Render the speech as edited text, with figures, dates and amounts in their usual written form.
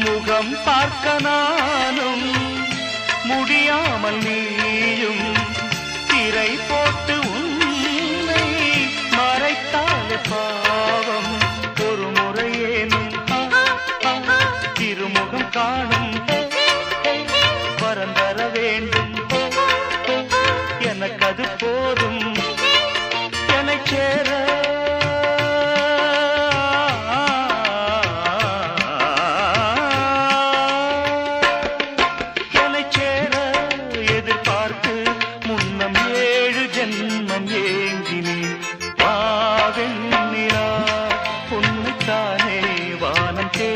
முகம் பார்க்க நானும் முடியாமல் நீயும் திரை போட்டு உன்னை மறைத்தாலே பாவம். ஒரு முறையேனும் திருமுகம் காணும் வரந்தர வேண்டும். எனக்கு அது போதும் என்னை சேர. எதிர்பார்த்து முன்னம் 7 ஜென்மம் ஏங்கினேன். வாவெண்ணிலா உன்னைத்தானே வானம் தே